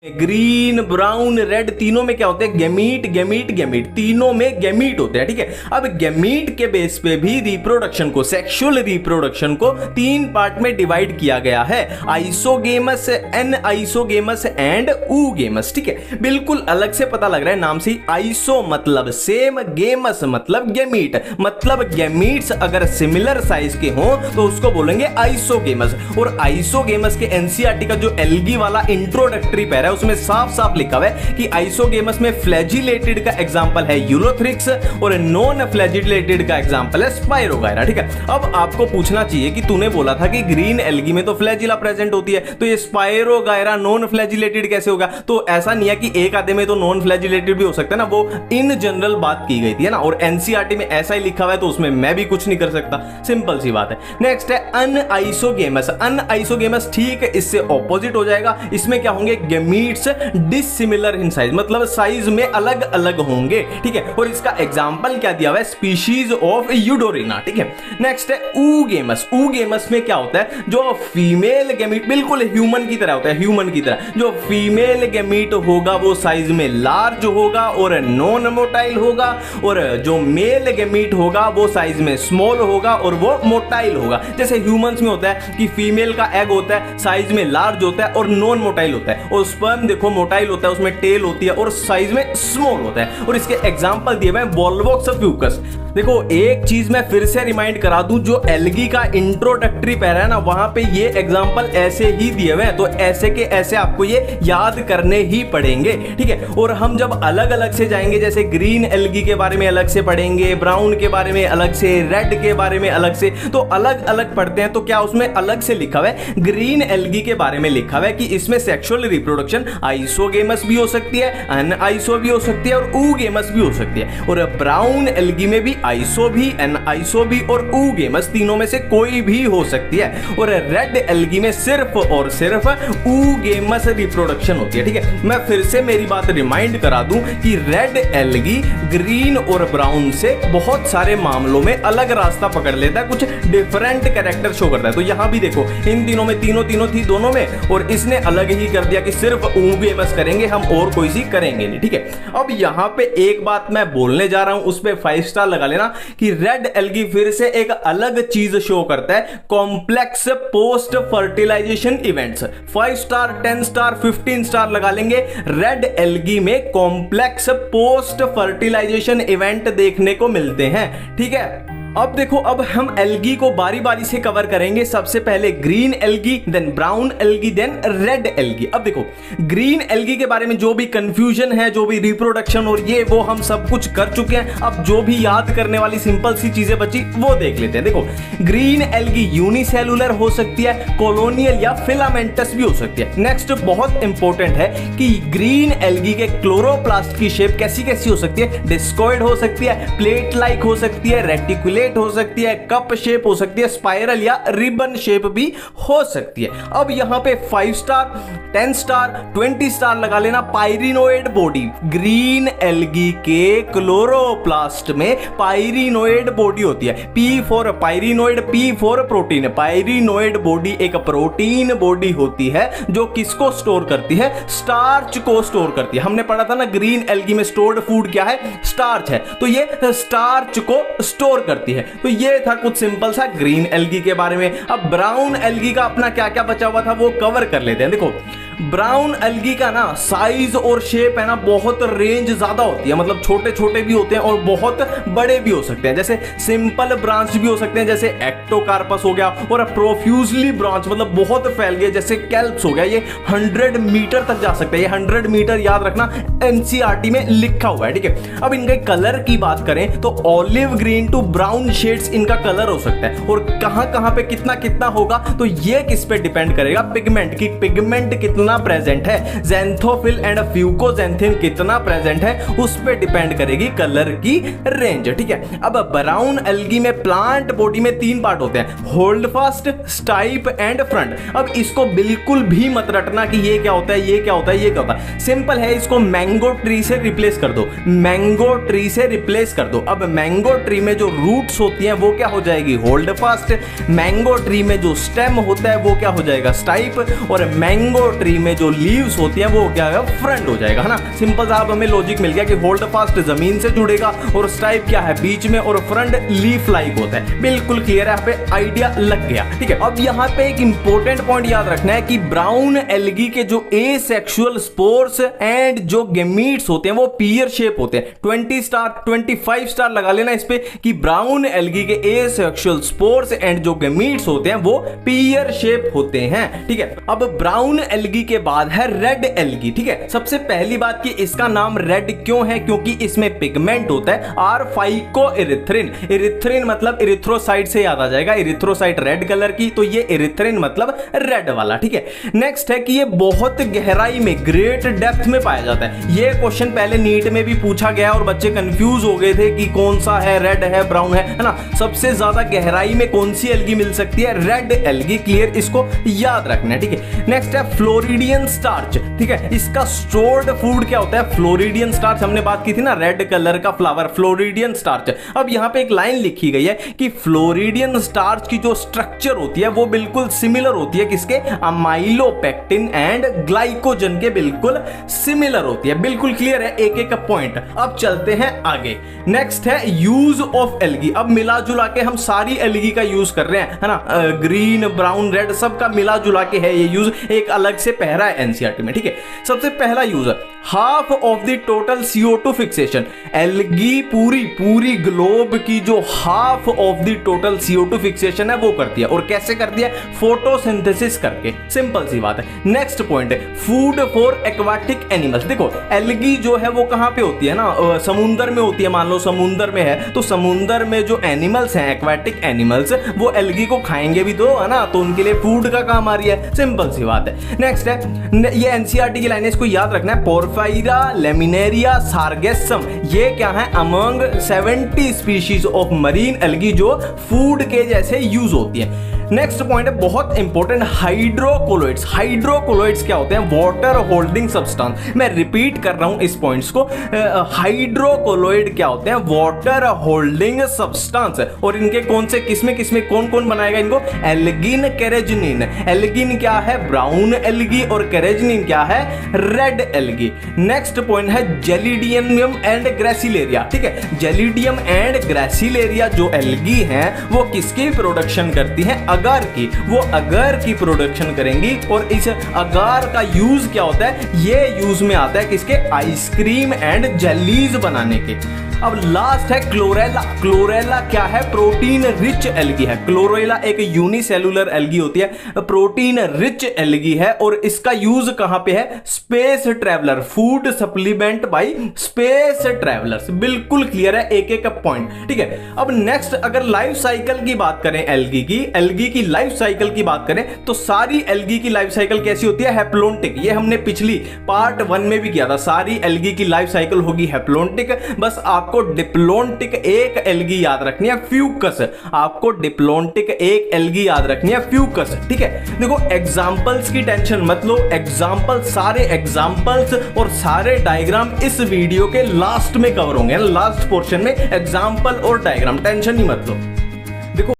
Green brown red तीनों में क्या होते हैं? गैमीट गैमीट गैमीट, तीनों में गैमीट होते हैं। ठीक है, अब गैमीट के बेस पे भी रिप्रोडक्शन को, सेक्सुअल रिप्रोडक्शन को तीन पार्ट में डिवाइड किया गया है, isogamous, N isogamous and oogamous. ठीक है, बिल्कुल अलग से पता लग रहा है नाम से, आइसो मतलब सेम, गेमस मतलब गैमीट, मतलब गैमीट्स अगर सिमिलर साइज के हों तो उसको बोलेंगे आइसोगेमस। और आइसोगेमस के एनसीईआरटी का जो एल्गी वाला इंट्रोडक्टरी पैरा उसमें साफ साफ लिखा हुआ है कि आइसोगेमस में फ्लैजिलेटेड का एग्जांपल है यूलोथ्रिक्स और नॉन फ्लैजिलेटेड का एग्जांपल है स्पाइरोगायरा। ठीक है, अब आपको पूछना चाहिए कि तूने बोला था कि ग्रीन एल्गी में तो फ्लैजिला प्रेजेंट होती है, तो ये स्पाइरोगायरा नॉन फ्लैजिलेटेड कैसे होगा? तो ऐसा नहीं है कि एक आधे में तो नॉन फ्लैजिलेटेड भी हो सकता है ना, वो इन जनरल बात की गई थी है ना, और एनसीईआरटी में ऐसा ही लिखा हुआ है तो उसमें मैं भी कुछ नहीं कर सकता, सिंपल सी बात है। नेक्स्ट है अनआइसोगेमस। अनआइसोगेमस ठीक इससे ऑपोजिट हो जाएगा, इसमें क्या होंगे? गैमीट्स डिसिमिलर इन साइज, मतलब साइज में अलग अलग होंगे। ठीक है, और इसका एग्जांपल क्या दिया हुआ है? Species of Eudorina. ठीक है, नेक्स्ट है ऊगेमस। ऊगेमस में क्या होता है? जो फीमेल गैमीट बिल्कुल ह्यूमन की तरह होता है, ह्यूमन की तरह जो फीमेल गैमीट होगा वो साइज में लार्ज होगा और नॉन मोटाइल होगा, और जो मेल गैमीट होगा वो साइज में स्मॉल होगा और वो मोटाइल होगा। जैसे ह्यूमंस में होता है कि फीमेल का एग होता है, साइज में लार्ज होता है और नॉन मोटाइल होता है, और स्पर्म देखो मोटाइल होता है, उसमें टेल होती है और साइज में स्मॉल होता है। और इसके एग्जांपल दिए हुए हैं वोल्वोक्स फ्यूकस। देखो एक चीज मैं फिर से रिमाइंड करा दूं, जो एल्गी का इंट्रोडक्टरी पैरा है ना, वहां पे ये एग्जांपल ऐसे ही दिए हुए हैं, तो ऐसे के ऐसे आपको ये याद करने ही पड़ेंगे। ठीक है, और हम जब अलग अलग से जाएंगे, जैसे ग्रीन एल्गी के बारे में अलग से पढ़ेंगे, ब्राउन के बारे में अलग से, रेड के बारे में अलग से, तो अलग अलग पढ़ते हैं। तो क्या उसमें अलग से लिखा हुआ है? ग्रीन एल्गी के बारे में लिखा हुआ है कि इसमें सेक्सुअल रिप्रोडक्शन आइसोगेमस भी हो सकती है, अनआइसो भी हो सकती है और ऊगेमस भी हो सकती है। और ब्राउन एल्गी में भी आइसो भी, अनआइसो भी और ऊगेमस तीनों में से कोई भी हो सकती है। और रेड एल्गी में सिर्फ और सिर्फ ऊगेमस रिप्रोडक्शन होती है। ठीक है, मैं फिर से मेरी बात रिमाइंड करा दूं कि रेड एल्गी ग्रीन और ब्राउन से बहुत सारे मामलों में अलग रास्ता पकड़ लेता है, कुछ डिफरेंट कैरेक्टर शो करता है। तो यहां भी देखो इन तीनों में तीनों थी दोनों में, और इसने अलग ही कर दिया कि सिर्फ ऊगेमस करेंगे हम और कोई सी करेंगे नहीं। ठीक है, अब यहां पे एक बात मैं बोलने जा रहा हूं, उस पे 5 स्टार लगा लेना कि रेड एल्गी फिर से एक अलग चीज शो करता है, complex post fertilization events. 5 star 10 star 15 star लगा लेंगे। रेड एल्गी में कॉम्प्लेक्स पोस्ट फर्टिलाइजेशन इवेंट देखने को मिलते हैं। ठीक है, अब देखो, अब हम एल्गी को बारी बारी से कवर करेंगे। सबसे पहले green algae, then brown algae, then red algae. अब देखो ग्रीन एल्गी के बारे में जो भी कंफ्यूजन है, जो भी रिप्रोडक्शन और ये वो हम सब कुछ कर चुके हैं। अब जो भी याद करने वाली सिंपल सी चीजें बची वो देख लेते हैं। देखो ग्रीन एल्गी यूनिसेलुलर हो सकती है, कॉलोनियल या फिलामेंटस भी हो सकती है। नेक्स्ट बहुत इंपॉर्टेंट है कि ग्रीन एल्गी के क्लोरोप्लास्ट की शेप कैसी कैसी हो सकती है? डिस्कॉइड हो सकती है, प्लेट लाइक हो सकती है, रेटिकुलेट हो सकती है, कप शेप हो सकती है, स्पाइरल या रिबन शेप भी हो सकती है। अब यहां पे 5 स्टार 10 स्टार 20 स्टार लगा लेना। पाइरिनोइड बॉडी, ग्रीन एल्गी के क्लोरोप्लास्ट में पाइरिनोइड बॉडी होती है। P for pyrenoid, P for protein. Pyrenoid body एक प्रोटीन बॉडी होती है जो किसको स्टोर करती है? स्टार्च को स्टोर करती है। हमने पढ़ा था ना ग्रीन एल्गी में स्टोर्ड फूड क्या है? स्टार्च है, तो ये स्टार्च को स्टोर करती है। तो ये था कुछ सिंपल सा ग्रीन एल्गी के बारे में। अब ब्राउन एल्गी का अपना क्या क्या बचा हुआ था वो कवर कर लेते हैं। देखो ब्राउन एल्गी का ना साइज और शेप है ना, बहुत रेंज ज्यादा होती है, मतलब छोटे छोटे भी होते हैं और बहुत बड़े भी हो सकते हैं। जैसे सिंपल ब्रांच भी हो सकते हैं, जैसे एक्टोकार्पस हो गया, और प्रोफ्यूजली ब्रांच मतलब बहुत फैल गए, जैसे कैल्प्स हो गया, ये 100 मीटर तक जा सकते हैं। ये 100 मीटर याद रखना, एनसीईआरटी में लिखा हुआ है। ठीक है, अब इनके कलर की बात करें तो olive green to brown shades इनका कलर हो सकता है, और कहां कहां पे कितना कितना होगा तो ये किस पे डिपेंड करेगा? पिगमेंट की, पिगमेंट कितना प्रेजेंट है, ज़ैंथोफिल एंड फ्यूकोज़ैंथिन कितना प्रेजेंट है, उस पे डिपेंड करेगी कलर की रेंज। ठीक है, अब ब्राउन एल्गी में प्लांट बॉडी में 3 पार्ट होते हैं, hold fast, stipe and front. अब इसको बिल्कुल भी मत रटना कि ये क्या होता है, ये क्या होता है, ये क्या होता है। सिंपल है, इसको मैंगो ट्री से रिप्लेस कर दो, मैंगो ट्री से रिप्लेस कर दो। अब मैंगो ट्री में जो रूट्स होती हैं वो क्या हो जाएगी? Hold fast. मैंगो ट्री में जो स्टेम होता है वो क्या हो जाएगा? स्टाइप। और मैंगो ट्री में जो लीव्स होती हैं वो क्या है, फ्रंट हो जाएगा, है ना। सिंपल सा अब हमें लॉजिक मिल गया कि होल्ड फास्ट जमीन से जुड़ेगा और स्टाइप क्या है बीच में और फ्रंट लीफ लाइक होता है। बिल्कुल क्लियर है, यहाँ पे आइडिया लग गया, ठीक है। अब यहाँ पे एक इंपॉर्टेंट पॉइंट याद रखना है कि ब्राउन एल्गी के जो एसेक्सुअल स्पोर्स एंड जो गेमीट्स होते हैं वो पीयर शेप होते हैं। 20 स्टार 25 स्टार लगा लेना इस पे कि ब्राउन एल्गी के एसेक्सुअल स्पोर्स एंड जो गेमीट्स होते हैं वो पीयर शेप होते हैं, ठीक है। अब ब्राउन एल्गी के बाद है रेड एल्गी, ठीक है। सबसे पहली बात कि इसका नाम रेड क्यों है, क्योंकि इसमें पिगमेंट होता है R-फाइकोइरिथ्रिन। इरिथ्रिन मतलब इरिथ्रोसाइट से याद आ जाएगा, इरिथ्रोसाइट रेड कलर की, तो ये इरिथ्रिन मतलब रेड वाला, ठीक है। नेक्स्ट है कि ये बहुत गहराई में ग्रेट डेप्थ में पाया जाता है। ये क्वेश्चन पहले नीट में भी पूछा गया और बच्चे कंफ्यूज हो गए थे कि कौन सा है, रेड है ब्राउन है ना। सबसे ज्यादा गहराई में कौन सी एल्गी मिल सकती है, रेड एल्गी, क्लियर, इसको याद रखना है, ठीक है। नेक्स्ट है फ्लोरिडियन स्टार्च, ठीक है। इसका स्टोर्ड फूड क्या होता है, फ्लोरिडियन स्टार्च, हमने बात की थी ना, रेड कलर का फ्लावर फ्लोरिडियन स्टार्च। अब यहां पे एक लाइन लिखी गई है कि फ्लोरिडियन स्टार्च की जो स्ट्रक्चर होती है वो बिल्कुल सिमिलर होती है किसके, अमाइलोपेक्टिन एंड ग्लाइकोजन के बिल्कुल सिमिलर होती है। बिल्कुल क्लियर है एक एक पॉइंट। अब चलते हैं आगे। नेक्स्ट है यूज ऑफ एल्गी। अब मिला जुला के हम सारी एल्गी का यूज कर रहे हैं, है ना, ग्रीन ब्राउन रेड सबका मिला जुला के है ये यूज, एक अलग से पहरा है एनसीईआरटी में, ठीक है। सबसे पहला use, half of the total CO2 fixation. Algae पूरी ग्लोब की जो half of the total CO2 fixation है वो करती है, और कैसे करती है, फोटोसिंथेसिस करके, सिंपल सी बात है। नेक्स्ट पॉइंट है फूड फॉर एक्वाटिक एनिमल्स। देखो एल्गी जो है वो कहां पे होती है ना, समुंदर में होती है। मान लो समुंदर में है तो समुंदर में जो एनिमल्स हैं, एक्वाटिक एनिमल्स, वो एल्गी को खाएंगे भी तो, है ना, तो उनके लिए फूड का काम आ रही है, सिंपल सी बात है। नेक्स्ट है, ये एनसीईआरटी की लाइन है, इसको याद रखना है, पोर्फाइरा लेमिनेरिया सार्गेसम, ये क्या है, among 70 species of marine algae जो फूड के जैसे यूज होती है। नेक्स्ट पॉइंट है बहुत इंपॉर्टेंट, हाइड्रोकोलोइड्स। हाइड्रोकोलोइड्स क्या होते हैं, वाटर होल्डिंग सब्सटेंस। मैं रिपीट कर रहा हूं इस पॉइंट्स को, हाइड्रोकोलोइड क्या होते हैं, वाटर होल्डिंग सब्सटेंस। और इनके कौन से किसमें कौन कौन बनाएगा इनको, एल्गिन कैरेजनिन। एल्गिन क्या है, ब्राउन एल्गी, और कैरेजनिन क्या है, रेड एल्गी। नेक्स्ट पॉइंट है जेलिडियम एंड ग्रेसिलेरिया, ठीक है। जेलिडियम एंड ग्रेसिलेरिया जो एल्गी हैं वो किसकी प्रोडक्शन करती हैं, अगार की। वो अगार की प्रोडक्शन करेंगी, और इस अगार का यूज क्या होता है, ये यूज में आता है किसके, आइसक्रीम एंड जेलीज बनाने के। अब लास्ट है क्लोरेला। क्लोरेला क्या है, प्रोटीन रिच एल्गी है। क्लोरेला एक यूनिसेलुलर एल्गी होती है, प्रोटीन रिच एल्गी है, और इसका यूज कहां पे है, space traveller, food supplement bye space travellers. बिल्कुल क्लियर है एक एक पॉइंट, ठीक है। अब नेक्स्ट अगर लाइफ साइकिल की बात करें एल्गी की लाइफ साइकिल की बात करें तो सारी एल्गी की लाइफ साइकिल कैसी होती है, हैप्लोन्टिक। ये हमने पिछली पार्ट 1 में भी किया था, सारी एल्गी की लाइफ साइकिल होगी हैप्लोन्टिक। बस आपको डिप्लोन्टिक एक एल्गी याद रखनी है, फ्यूकस। आपको डिप्लोन्टिक एक एल्गी याद रखनी है, फ्यूकस, ठीक है। देखो एग्जांपल्स की टेंशन मत लो, एग्जांपल सारे एग्जांपल्स और सारे डायग्राम इस वीडियो के लास्ट में कवर होंगे, लास्ट पोर्शन में एग्जांपल और डायग्राम, टेंशन ही मत लो।